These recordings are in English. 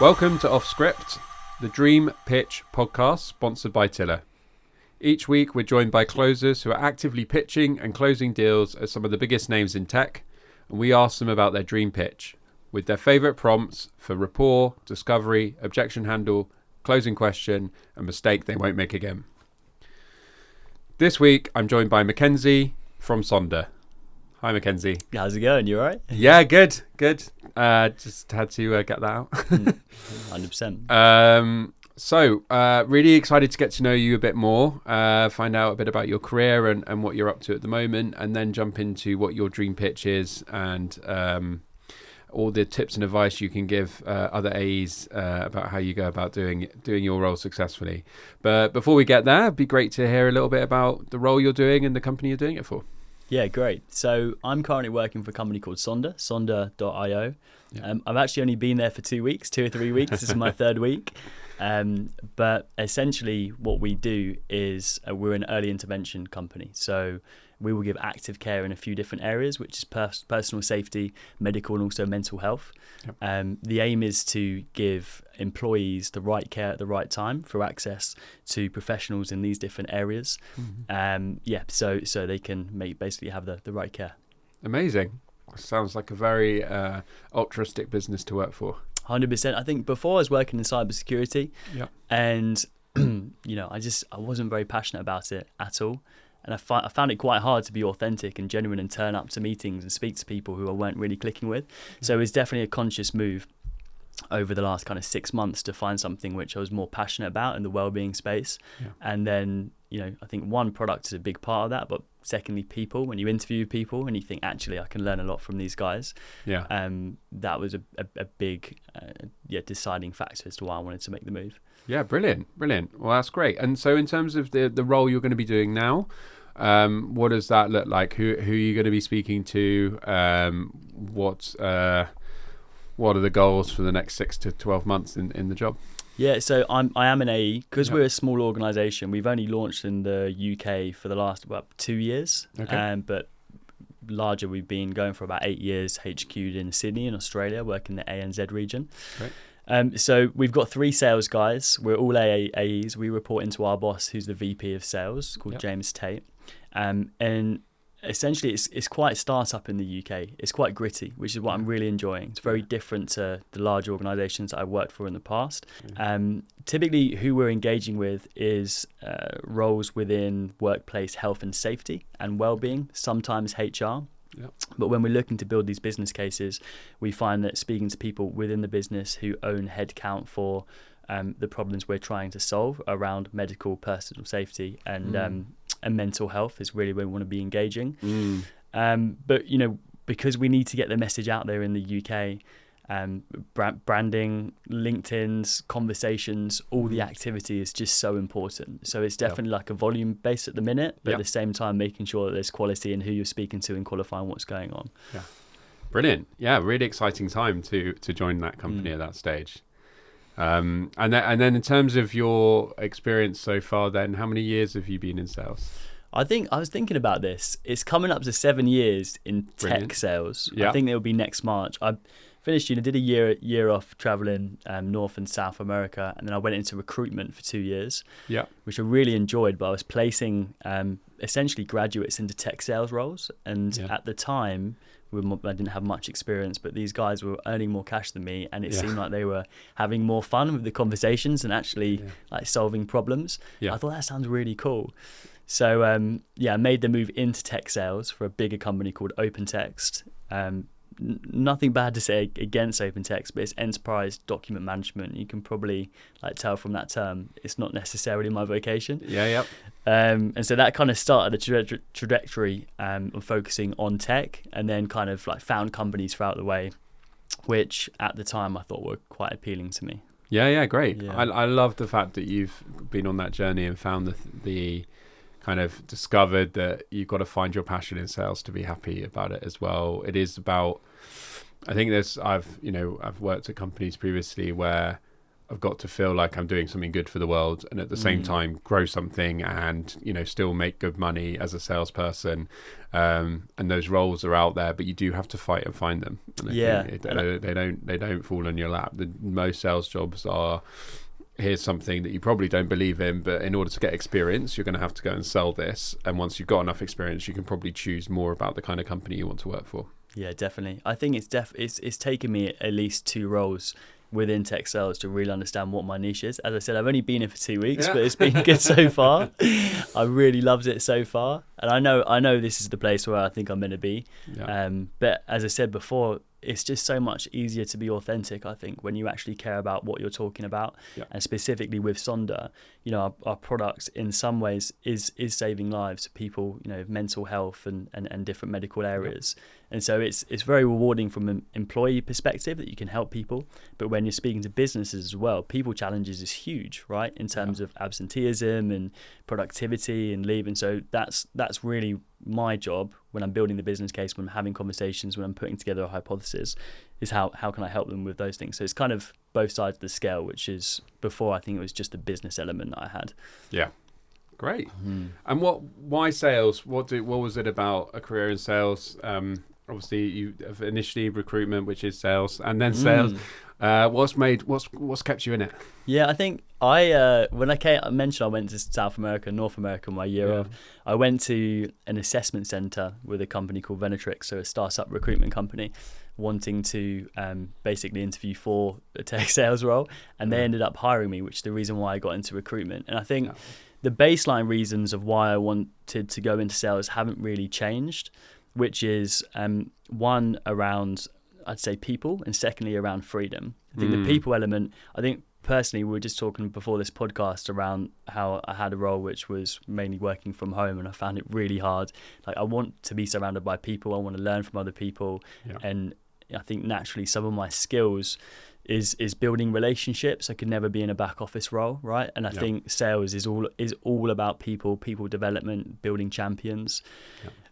Welcome to Off Script, the Dream Pitch podcast sponsored by Tiller. Each week we're joined by closers who are actively pitching and closing deals at some of the biggest names in tech, and we ask them about their dream pitch with their favourite prompts for rapport, discovery, objection handle, closing question, and mistake they won't make again. This week I'm joined by Mackenzie from Sonder. Hi Mackenzie. How's it going? You alright? Yeah, good. Just had to get that out. 100%. So really excited to get to know you a bit more, find out a bit about your career and what you're up to at the moment, and then jump into what your dream pitch is and all the tips and advice you can give other AEs about how you go about doing your role successfully. But before we get there, it'd be great to hear a little bit about the role you're doing and the company you're doing it for. Yeah, great. So I'm currently working for a company called Sonder, Sonder.io. Yeah. I've actually only been there for 2 weeks, 2 or 3 weeks. This is my third week. But essentially what we do is we're an early intervention company. So we will give active care in a few different areas, which is personal safety, medical, and also mental health. Yep. The aim is to give employees the right care at the right time for access to professionals in these different areas. Mm-hmm. So they can basically have the right care. Amazing. Sounds like a very altruistic business to work for. 100%. I think before I was working in cybersecurity, and I wasn't very passionate about it at all. And I found it quite hard to be authentic and genuine and turn up to meetings and speak to people who I weren't really clicking with. So it's definitely a conscious move over the last kind of 6 months to find something which I was more passionate about in the wellbeing space. Yeah. And then, I think one, product is a big part of that, but secondly, people. When you interview people and you think, actually, I can learn a lot from these guys. Yeah. That was a big deciding factor as to why I wanted to make the move. Yeah, brilliant. Well, that's great. And so in terms of the role you're going to be doing now, what does that look like? Who are you going to be speaking to? What are the goals for the next 6 to 12 months in the job? Yeah, so I am an AE. Because we're a small organisation, we've only launched in the UK for the last about 2 years. Okay. But larger, we've been going for about 8 years, HQ'd in Sydney in Australia, working the ANZ region. Great. So we've got 3 sales guys. We're all AEs. We report into our boss, who's the VP of sales, called James Tate. And essentially, it's quite startup in the UK. It's quite gritty, which is what I'm really enjoying. It's very different to the large organisations that I've worked for in the past. Typically, who we're engaging with is roles within workplace health and safety and wellbeing, sometimes HR. Yep. But when we're looking to build these business cases, we find that speaking to people within the business who own headcount for the problems we're trying to solve around medical, personal safety and mental health is really where we want to be engaging. But, because we need to get the message out there in the UK, branding, LinkedIn's, conversations, all the activity is just so important. So it's definitely like a volume base at the minute, but at the same time making sure that there's quality in who you're speaking to and qualifying what's going on. Yeah, brilliant. Yeah, really exciting time to join that company at that stage. And then in terms of your experience so far, then how many years have you been in sales? I was thinking about this. It's coming up to 7 years in tech sales. Yeah. I think it will be next March. I finished, did a year off traveling North and South America, and then I went into recruitment for 2 years, which I really enjoyed. But I was placing essentially graduates into tech sales roles, and at the time, I didn't have much experience, but these guys were earning more cash than me, and it seemed like they were having more fun with the conversations and actually like solving problems. I thought that sounds really cool. So I made the move into tech sales for a bigger company called OpenText. Nothing bad to say against OpenText, but it's enterprise document management. You can probably tell from that term, it's not necessarily my vocation. And so that kind of started a trajectory of focusing on tech, and then kind of found companies throughout the way, which at the time I thought were quite appealing to me. Yeah, great. Yeah. I love the fact that you've been on that journey and found the kind of discovered that you've got to find your passion in sales to be happy about it as well. It is about, I think I've worked at companies previously where I've got to feel like I'm doing something good for the world, and at the same time grow something, and still make good money as a salesperson. And those roles are out there, but you do have to fight and find them. And they don't fall on your lap. Most sales jobs are, here's something that you probably don't believe in, but in order to get experience, you're going to have to go and sell this. And once you've got enough experience, you can probably choose more about the kind of company you want to work for. Yeah, definitely. I think it's taken me at least 2 roles within tech sales to really understand what my niche is. As I said, I've only been here for 2 weeks, but it's been good so far. I really loved it so far, and I know this is the place where I think I'm meant to be. Yeah. But as I said before, it's just so much easier to be authentic, I think, when you actually care about what you're talking about. Yeah. And specifically with Sonder, our product in some ways is saving lives, people, mental health and different medical areas. Yeah. And so it's very rewarding from an employee perspective that you can help people. But when you're speaking to businesses as well, people challenges is huge, right? In terms of absenteeism and productivity and leave. And so that's really my job when I'm building the business case, when I'm having conversations, when I'm putting together a hypothesis, is how can I help them with those things. So it's kind of both sides of the scale, which is, before I think it was just a business element that I had. Yeah. Great. And why sales? What was it about a career in sales? Obviously you have initially recruitment, which is sales, and then sales. What's kept you in it? Yeah, I think when I mentioned I went to South America, North America my year off. I went to an assessment center with a company called Venatrix, so a startup recruitment company, wanting to basically interview for a tech sales role, and they ended up hiring me, which is the reason why I got into recruitment. And I think the baseline reasons of why I wanted to go into sales haven't really changed, which is one, around, I'd say, people, and secondly around freedom. I think the people element, I think personally, we were just talking before this podcast around how I had a role which was mainly working from home, and I found it really hard. Like, I want to be surrounded by people, I want to learn from other people, and I think naturally some of my skills is building relationships. I could never be in a back office role, right? And I think sales is all about people development, building champions.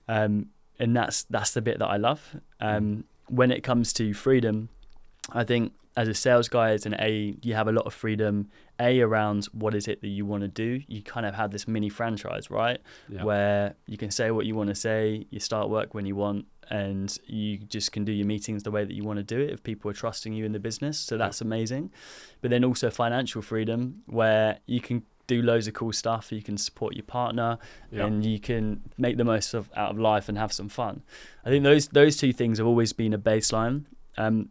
And that's the bit that I love. When it comes to freedom, I think as a sales guy, you have a lot of freedom, around what is it that you want to do. You kind of have this mini franchise, right? Yeah. Where you can say what you want to say, you start work when you want, and you just can do your meetings the way that you want to do it if people are trusting you in the business. So that's amazing. But then also financial freedom, where you can do loads of cool stuff. You can support your partner, and you can make the most out of life and have some fun. I think those 2 things have always been a baseline.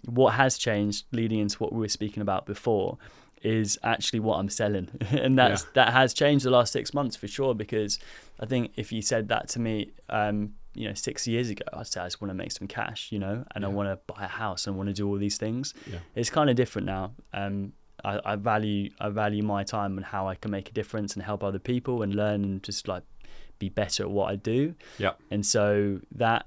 What has changed, leading into what we were speaking about before, is actually what I'm selling. And that has changed the last 6 months for sure, because I think if you said that to me 6 years ago, I'd say I just want to make some cash, and I want to buy a house and want to do all these things. It's kind of different now. I value my time and how I can make a difference and help other people and learn and just like be better at what I do. Yeah. And so that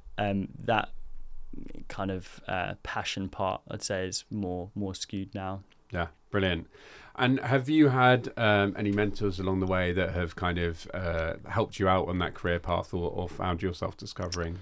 kind of passion part, I'd say, is more skewed now. Yeah, brilliant. And have you had any mentors along the way that have kind of helped you out on that career path, or found yourself discovering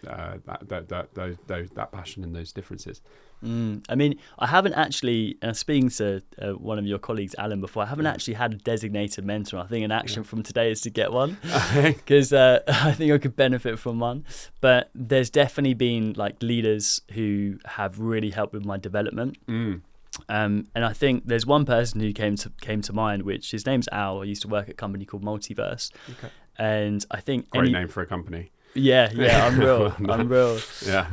that passion and those differences? I mean, I haven't actually, and speaking to one of your colleagues, Alan, before, I haven't actually had a designated mentor. I think an action from today is to get one, because I think I could benefit from one. But there's definitely been like leaders who have really helped with my development. And I think there's one person who came to mind, which his name's Al. I used to work at a company called Multiverse. Okay. And I think great name for a company. Yeah, unreal. Yeah.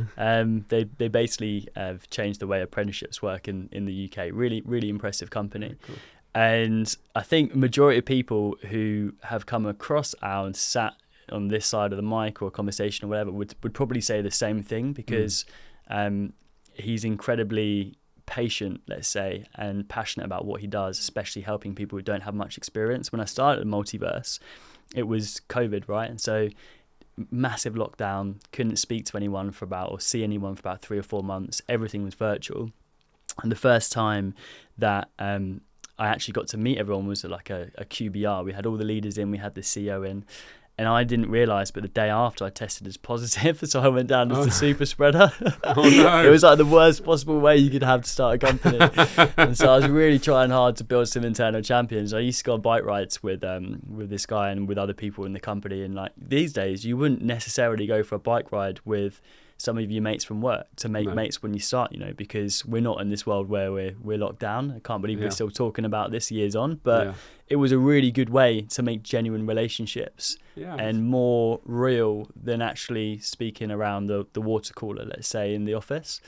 They basically have changed the way apprenticeships work in the UK. Really, really impressive company. Cool. And I think majority of people who have come across Al and sat on this side of the mic or a conversation or whatever would probably say the same thing, because he's incredibly patient, let's say, and passionate about what he does, especially helping people who don't have much experience. When I started at Multiverse, it was COVID, right? And so massive lockdown, couldn't speak to anyone or see anyone for about 3 or 4 months. Everything was virtual. And the first time that I actually got to meet everyone was like a QBR. We had all the leaders in, we had the CEO in, And I didn't realise, but the day after I tested as positive, so I went down as the super spreader. Oh no! It was like the worst possible way you could have to start a company. And so I was really trying hard to build some internal champions. I used to go on bike rides with this guy and with other people in the company. And like these days, you wouldn't necessarily go for a bike ride with some of your mates from work to make mates when you start, because we're not in this world where we're locked down. I can't believe we're still talking about this years on, but it was a really good way to make genuine relationships and more real than actually speaking around the water cooler, let's say, in the office.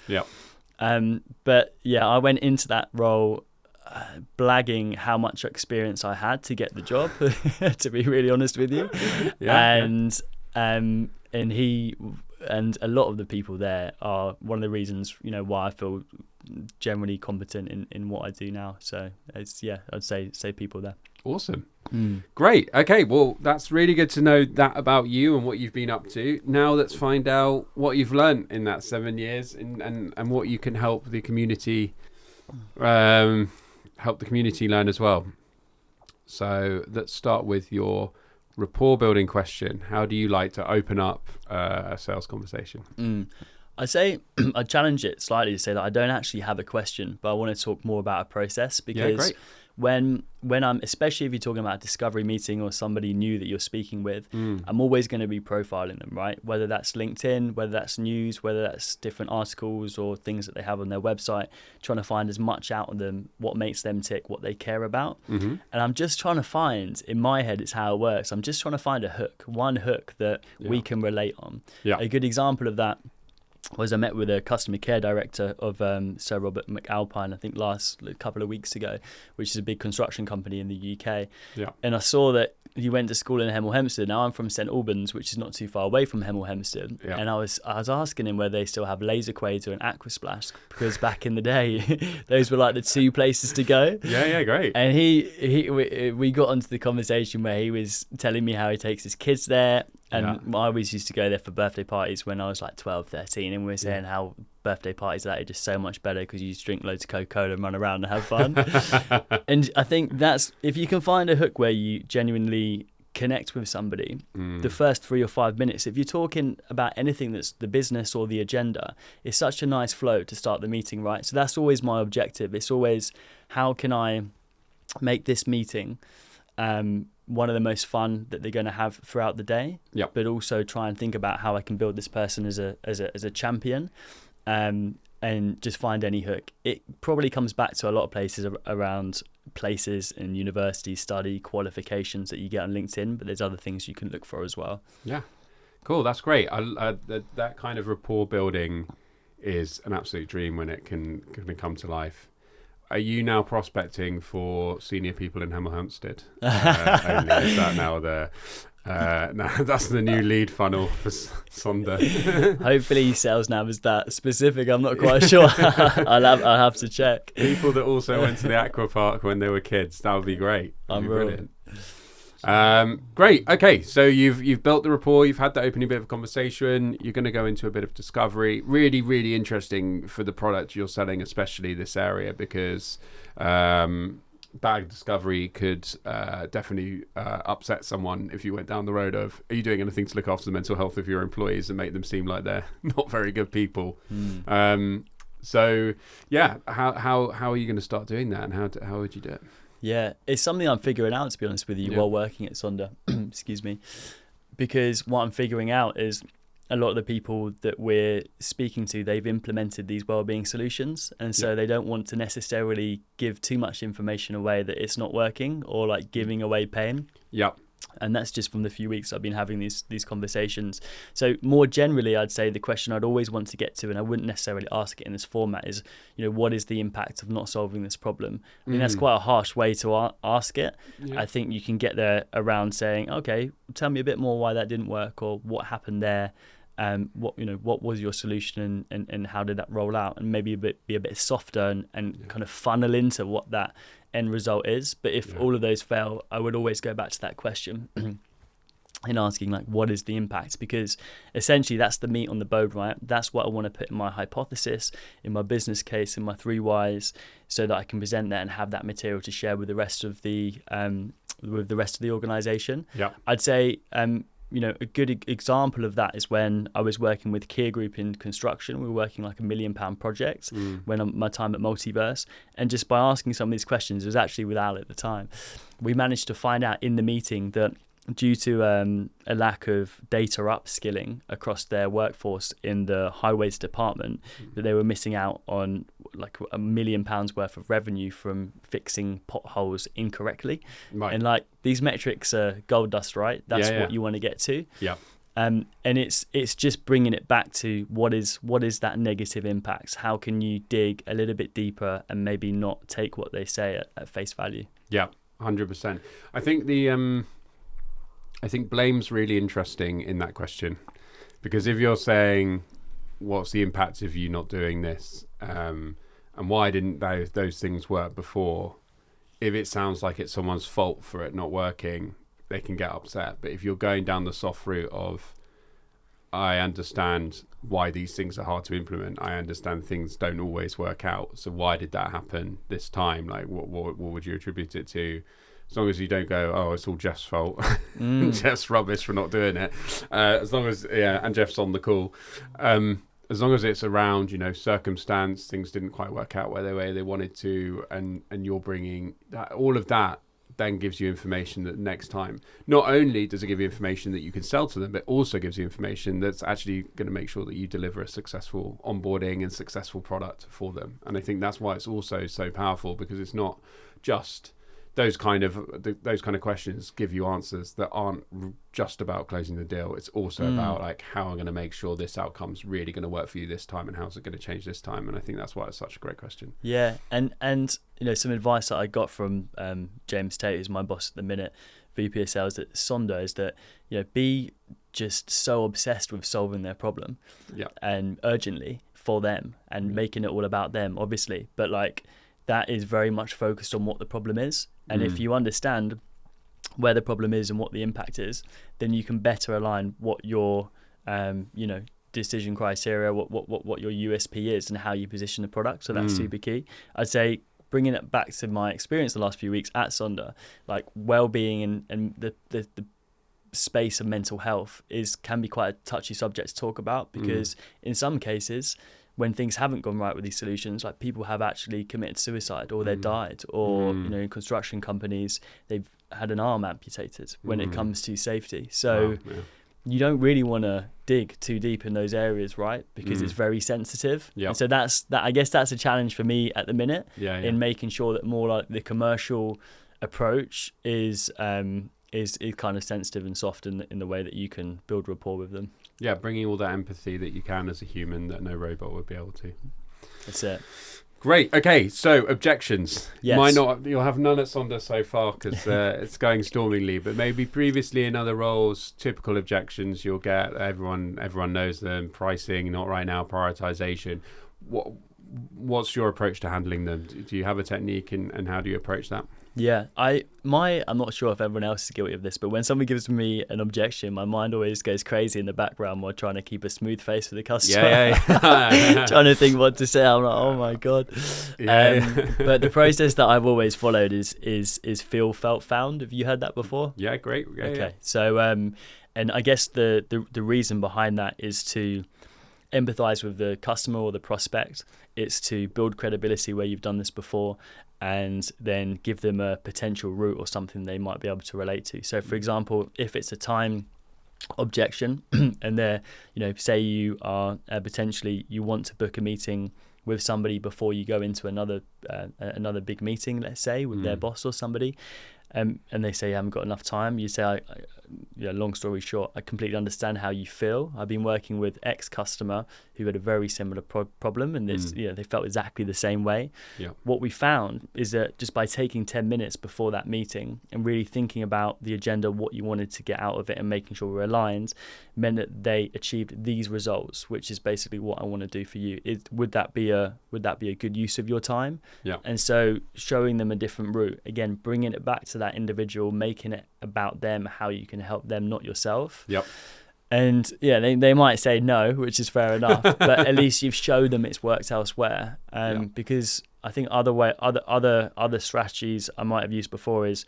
But I went into that role blagging how much experience I had to get the job, to be really honest with you. And he and a lot of the people there are one of the reasons why I feel generally competent in what I do now. So it's I'd say people there. Awesome. Great. Okay, well, that's really good to know that about you and what you've been up to. Now let's find out what you've learned in that 7 years and what you can help the community learn as well. So let's start with your rapport building question. How do you like to open up a sales conversation? I say I challenge it slightly to say that I don't actually have a question, but I want to talk more about a process, because when I'm, especially if you're talking about a discovery meeting or somebody new that you're speaking with, I'm always going to be profiling them, right? Whether that's LinkedIn, whether that's news, whether that's different articles or things that they have on their website, trying to find as much out of them, what makes them tick, what they care about. And I'm just trying to find, in my head, it's how it works. I'm just trying to find one hook that we can relate on. A good example of that was I met with a customer care director of Sir Robert McAlpine, I think a couple of weeks ago, which is a big construction company in the UK. And I saw that he went to school in Hemel Hempstead. Now I'm from St Albans, which is not too far away from Hemel Hempstead. And I was asking him whether they still have Laser Quater and Aquasplash, because back in the day, those were like the two places to go. Great. And we got onto the conversation where he was telling me how he takes his kids there. And I always used to go there for birthday parties when I was like 12, 13. And we were saying how birthday parties are just so much better because you just drink loads of Coca-Cola and run around and have fun. And I think that's, if you can find a hook where you genuinely connect with somebody, the first 3 or 5 minutes, if you're talking about anything that's the business or the agenda, it's such a nice flow to start the meeting, right? So that's always my objective. It's always, how can I make this meeting one of the most fun that they're going to have throughout the day, but also try and think about how I can build this person as a champion, and just find any hook. It probably comes back to a lot of places around places and university study qualifications that you get on LinkedIn, but there's other things you can look for as well. Cool, that's great. That kind of rapport building is an absolute dream when it can come to life. Are you now prospecting for senior people in Hemel Hempstead? Only? Is that now that's the new lead funnel for Sonder? Hopefully sales nav is that specific. I'm not quite sure. I'll have to check. People that also went to the aqua park when they were kids. That would be great. Brilliant. Great. Okay, so you've built the rapport, you've had that opening bit of conversation, you're going to go into a bit of discovery. Really, really interesting for the product you're selling, especially this area, because bad discovery could definitely upset someone if you went down the road of, are you doing anything to look after the mental health of your employees and make them seem like they're not very good people? So yeah, how are you going to start doing that, and how would you do it? Yeah, it's something I'm figuring out, to be honest with you, while working at Sonder. Excuse me. Because what I'm figuring out is a lot of the people that we're speaking to, they've implemented these wellbeing solutions. And so they don't want to necessarily give too much information away that it's not working, or like giving away pain. And that's just from the few weeks I've been having these conversations. So more generally, I'd say the question I'd always want to get to, and I wouldn't necessarily ask it in this format, is, what is the impact of not solving this problem? I mean, that's quite a harsh way to ask it. I think you can get there around saying, okay, tell me a bit more why that didn't work, or what happened there. What was your solution, and how did that roll out? And maybe be a bit softer and kind of funnel into what that end result is. But if all of those fail, I would always go back to that question and asking, like, what is the impact? Because essentially that's the meat on the bone, right? That's what I want to put in my hypothesis, in my business case, in my 3 whys, so that I can present that and have that material to share with the rest of the organization. I'd say a good example of that is when I was working with Kia Group in construction. We were working like £1 million project my time at Multiverse. And just by asking some of these questions, it was actually with Al at the time, we managed to find out in the meeting that due to a lack of data upskilling across their workforce in the highways department, that they were missing out on like £1 million worth of revenue from fixing potholes incorrectly. Right. And like these metrics are gold dust, right? That's what you want to get to. Yeah. And it's just bringing it back to what is that negative impacts? How can you dig a little bit deeper and maybe not take what they say at face value? Yeah, 100%. I think blame's really interesting in that question, because if you're saying, what's the impact of you not doing this, and why didn't those things work before? If it sounds like it's someone's fault for it not working, they can get upset. But if you're going down the soft route of, I understand why these things are hard to implement, I understand things don't always work out, so why did that happen this time? Like, what would you attribute it to? As long as you don't go, oh, it's all Jeff's fault. Jeff's rubbish for not doing it. As long as, and Jeff's on the call. As long as it's around, circumstance, things didn't quite work out the way they wanted to, and you're bringing that, all of that then gives you information that next time, not only does it give you information that you can sell to them, but also gives you information that's actually going to make sure that you deliver a successful onboarding and successful product for them. And I think that's why it's also so powerful, because it's not just those kind of questions give you answers that aren't just about closing the deal. It's also about like, how I'm going to make sure this outcome's really going to work for you this time, and how's it going to change this time. And I think that's why it's such a great question. Yeah, and some advice that I got from James Tate, who's my boss at the minute, VP of Sales at Sonder, is that be just so obsessed with solving their problem, and urgently for them, and making it all about them, obviously, but like that is very much focused on what the problem is. And if you understand where the problem is and what the impact is, then you can better align what your decision criteria, what your USP is, and how you position the product. So that's super key. I'd say, bringing it back to my experience the last few weeks at Sonder, like well-being and the space of mental health can be quite a touchy subject to talk about, because in some cases, when things haven't gone right with these solutions, like people have actually committed suicide, or they've died, or in construction companies they've had an arm amputated when it comes to safety. So you don't really want to dig too deep in those areas, right? Because it's very sensitive. And so I guess that's a challenge for me at the minute, in making sure that more like the commercial approach is kind of sensitive and soft in the way that you can build rapport with them. Yeah, bringing all that empathy that you can as a human that no robot would be able to. That's it. Great. Okay, so objections. Yes. You'll have none at Sonder so far, because it's going stormingly. But maybe previously in other roles, typical objections you'll get. Everyone knows them. Pricing, not right now. Prioritization. What's your approach to handling them? Do you have a technique, and how do you approach that? Yeah, I'm not sure if everyone else is guilty of this, but when somebody gives me an objection, my mind always goes crazy in the background while trying to keep a smooth face for the customer. Trying to think what to say. I'm like, oh my God. But the process that I've always followed is feel, felt, found. Have you heard that before? Yeah, great. Yeah, okay. So, and I guess the reason behind that is to empathize with the customer or the prospect. It's to build credibility where you've done this before, and then give them a potential route or something they might be able to relate to. So for example, if it's a time objection and they're, say you are potentially, you want to book a meeting with somebody before you go into another big meeting, let's say, with their boss or somebody, and they say you haven't got enough time, you say, long story short, I completely understand how you feel. I've been working with X customer who had a very similar problem, and they felt exactly the same way. Yeah. What we found is that just by taking 10 minutes before that meeting and really thinking about the agenda, what you wanted to get out of it, and making sure we're aligned, meant that they achieved these results, which is basically what I want to do for you. Would that be a good use of your time? Yeah. And so showing them a different route, again, bringing it back to that individual, making it about them, how you can help them, not yourself. Yep. And they might say no, which is fair enough, but at least you've showed them it's worked elsewhere. Because I think other strategies I might have used before is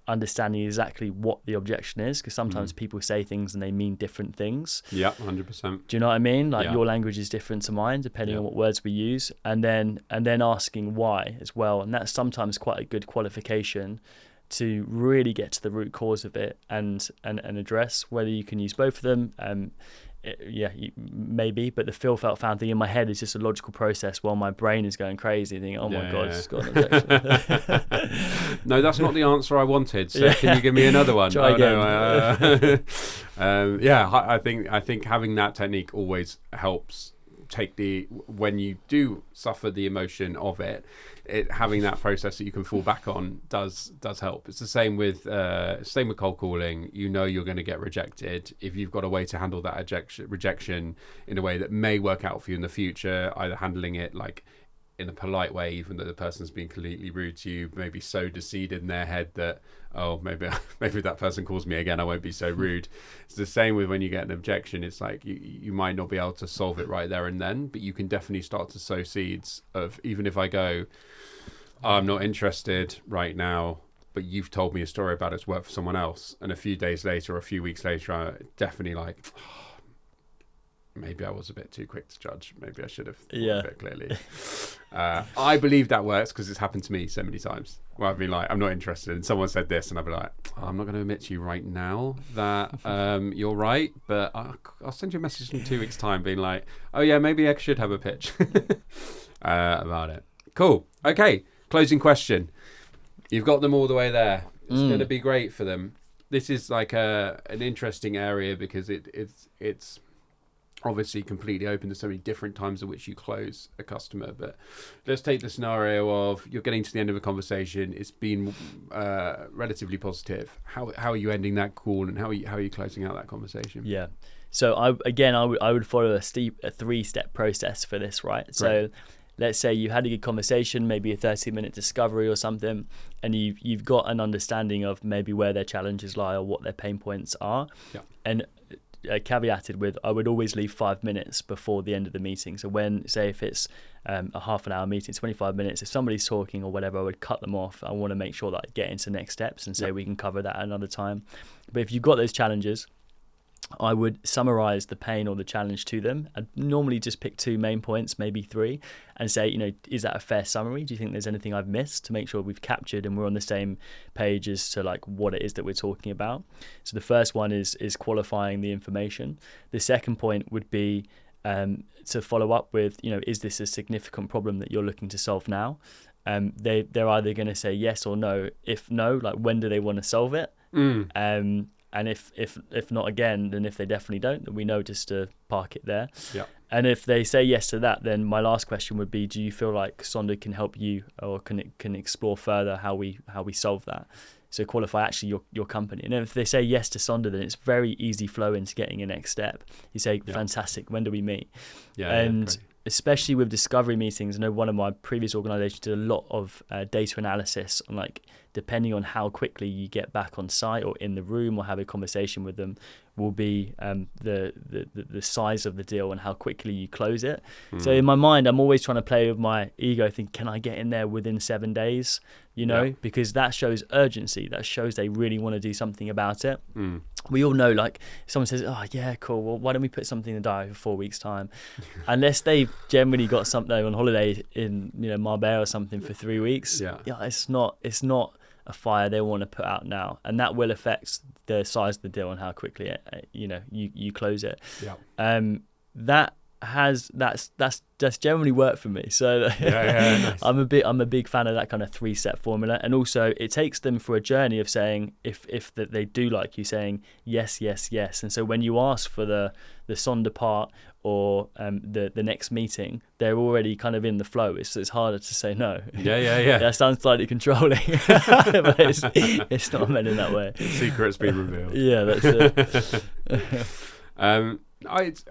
understanding exactly what the objection is, because sometimes people say things and they mean different things. Yeah, 100%. Do you know what I mean? Like Yeah. your language is different to mine depending on what words we use, and then asking why as well. And that's sometimes quite a good qualification to really get to the root cause of it and address whether you can use both of them. Maybe, but the feel felt found thing in my head is just a logical process while my brain is going crazy thinking, oh my god, it's got an objection. No, that's not the answer I wanted, so can you give me another one? Try again. I think having that technique always helps when you do suffer the emotion of it, having that process that you can fall back on does help. It's the same with cold calling. You know you're going to get rejected. If you've got a way to handle that rejection in a way that may work out for you in the future, either handling it like in a polite way, even though the person's been completely rude to you, maybe so deceived in their head that, oh, maybe if that person calls me again, I won't be so rude. It's the same with when you get an objection. It's like you might not be able to solve it right there and then, but you can definitely start to sow seeds of, even if I go, I'm not interested right now, but you've told me a story about it's worked for someone else, and a few days later or a few weeks later, I'm definitely like, maybe I was a bit too quick to judge. Maybe I should have thought a bit clearly. I believe that works because it's happened to me so many times where I've been like, I'm not interested, and someone said this, and I'll be like, I'm not going to admit to you right now that you're right, but I'll send you a message in 2 weeks' time being like, oh yeah, maybe I should have a pitch about it. Cool. Okay. Closing question. You've got them all the way there. It's going to be great for them. This is like an interesting area because it's obviously completely open to so many different times at which you close a customer. But let's take the scenario of you're getting to the end of a conversation. It's been relatively positive. How are you ending that call, and how are you closing out that conversation? Yeah. So I would follow a 3-step process for this, right? So let's say you had a good conversation, maybe a 30-minute discovery or something, and you've got an understanding of maybe where their challenges lie or what their pain points are. Yeah. And caveated with, I would always leave 5 minutes before the end of the meeting. So if it's a half an hour meeting, 25 minutes, if somebody's talking or whatever, I would cut them off. I want to make sure that I get into next steps and say we can cover that another time. But if you've got those challenges, I would summarize the pain or the challenge to them. I'd normally just pick 2 main points, maybe 3, and say, is that a fair summary? Do you think there's anything I've missed, to make sure we've captured and we're on the same page as to like what it is that we're talking about? So the first one is qualifying the information. The second point would be to follow up with, is this a significant problem that you're looking to solve now? They're either going to say yes or no. If no, like when do they want to solve it? And if not again, then if they definitely don't, then we know just to park it there. Yeah. And if they say yes to that, then my last question would be, do you feel like Sonder can help you, or can explore further how we solve that? So qualify actually your company. And if they say yes to Sonder, then it's very easy flow into getting a next step. You say, fantastic, when do we meet? Especially with discovery meetings, I know one of my previous organizations did a lot of data analysis on, like, depending on how quickly you get back on site or in the room or have a conversation with them, will be the size of the deal and how quickly you close it. So in my mind, I'm always trying to play with my ego, think, can I get in there within 7 days? Because that shows urgency. That shows they really want to do something about it. We all know, like, if someone says, oh yeah, cool, well, why don't we put something in the diary for 4 weeks time? Unless they've generally got something on holiday in Marbella or something for 3 weeks, it's not a fire they want to put out now, and that will affect the size of the deal and how quickly you close it. That's generally worked for me. So nice. I'm a big fan of that kind of 3-step formula, and also it takes them for a journey of saying, if that they do like you, saying yes, yes, yes. And so when you ask for the Sonder part or the next meeting, they're already kind of in the flow. It's harder to say no. Yeah. That sounds slightly controlling, but it's not meant in that way. Secret's been revealed. Yeah, that's it.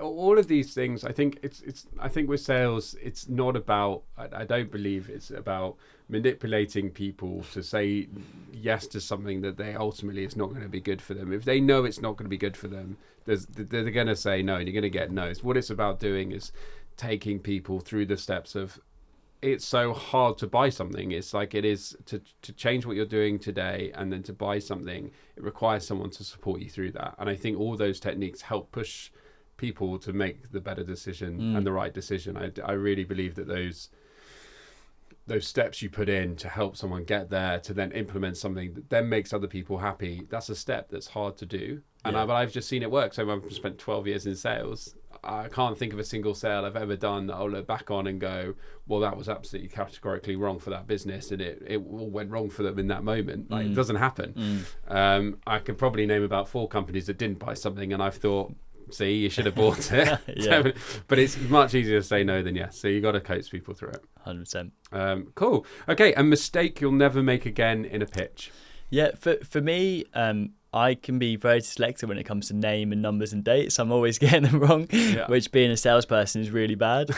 All of these things, I think I think with sales, it's not about, I don't believe it's about manipulating people to say yes to something that they ultimately it's not going to be good for them. If they know it's not going to be good for them, they're going to say no, and you're going to get no's. What it's about doing is taking people through the steps of it's so hard to buy something. It's like it is to change what you're doing today, and then to buy something, it requires someone to support you through that. And I think all those techniques help push people to make the better decision and the right decision. I really believe that those steps you put in to help someone get there, to then implement something that then makes other people happy, that's a step that's hard to do. And I've just seen it work. So I've spent 12 years in sales. I can't think of a single sale I've ever done that I'll look back on and go, well, that was absolutely categorically wrong for that business, and it all went wrong for them in that moment. Like, it doesn't happen. I could probably name about 4 companies that didn't buy something, and I've thought, see, you should have bought it. But it's much easier to say no than yes. So you got to coach people through it. 100%. Cool. Okay, a mistake you'll never make again in a pitch. Yeah, for me, I can be very dyslexic when it comes to name and numbers and dates. I'm always getting them wrong, which being a salesperson is really bad.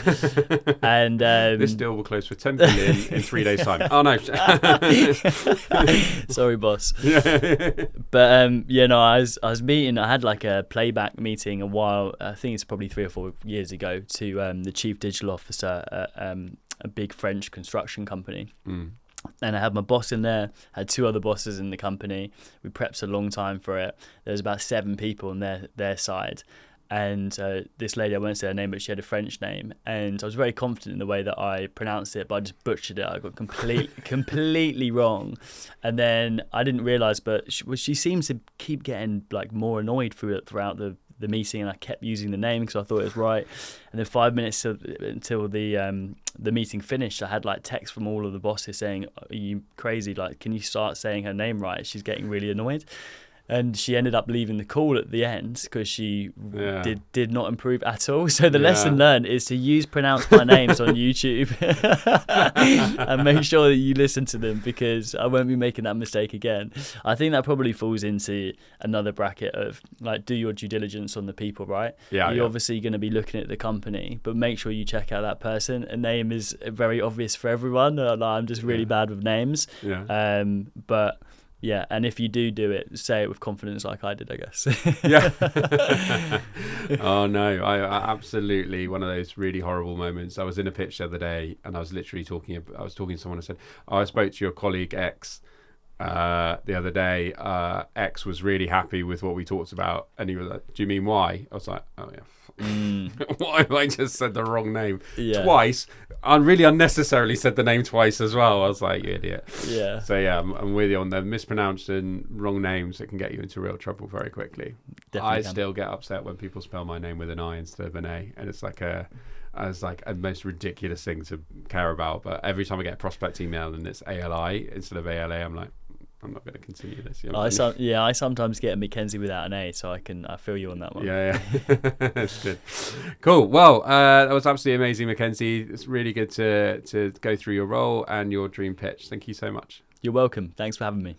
And this deal will close for 10 million in 3 days' time. Oh no! Sorry, boss. But I was meeting. I had like a playback meeting a while. I think it's probably 3 or 4 years ago to the chief digital officer at a big French construction company. And I had my boss in there, had 2 other bosses in the company. We prepped a long time for it. There was about 7 people on their side. And this lady, I won't say her name, but she had a French name. And I was very confident in the way that I pronounced it, but I just butchered it. I got completely wrong. And then I didn't realise, but she seems to keep getting like more annoyed throughout the meeting, and I kept using the name because I thought it was right. And then 5 minutes until the meeting finished, I had like texts from all of the bosses saying, "Are you crazy? Like, can you start saying her name right? She's getting really annoyed." And she ended up leaving the call at the end because she did not improve at all. So the lesson learned is to use Pronounce My Names on YouTube and make sure that you listen to them, because I won't be making that mistake again. I think that probably falls into another bracket of like, do your due diligence on the people, right? You're obviously going to be looking at the company, but make sure you check out that person. A name is very obvious for everyone. I'm just really bad with names. But yeah, and if you do it, say it with confidence like I did, I guess. Oh no, I absolutely, one of those really horrible moments. I was in a pitch the other day, and I was literally talking to someone and said, I spoke to your colleague X the other day. X was really happy with what we talked about, and he was like, do you mean Y? I was like, oh yeah. Why have I just said the wrong name twice? I really unnecessarily said the name twice as well. I was like, you idiot. So I'm with you on the mispronounced and wrong names that can get you into real trouble very quickly. I still get upset when people spell my name with an I instead of an A, and it's like a most ridiculous thing to care about. But every time I get a prospect email and it's ALI instead of ALA, I'm like, I'm not going to continue this. I sometimes get a Mackenzie without an A, so I feel you on that one. That's good. Cool. Well, that was absolutely amazing, Mackenzie. It's really good to go through your role and your dream pitch. Thank you so much. You're welcome. Thanks for having me.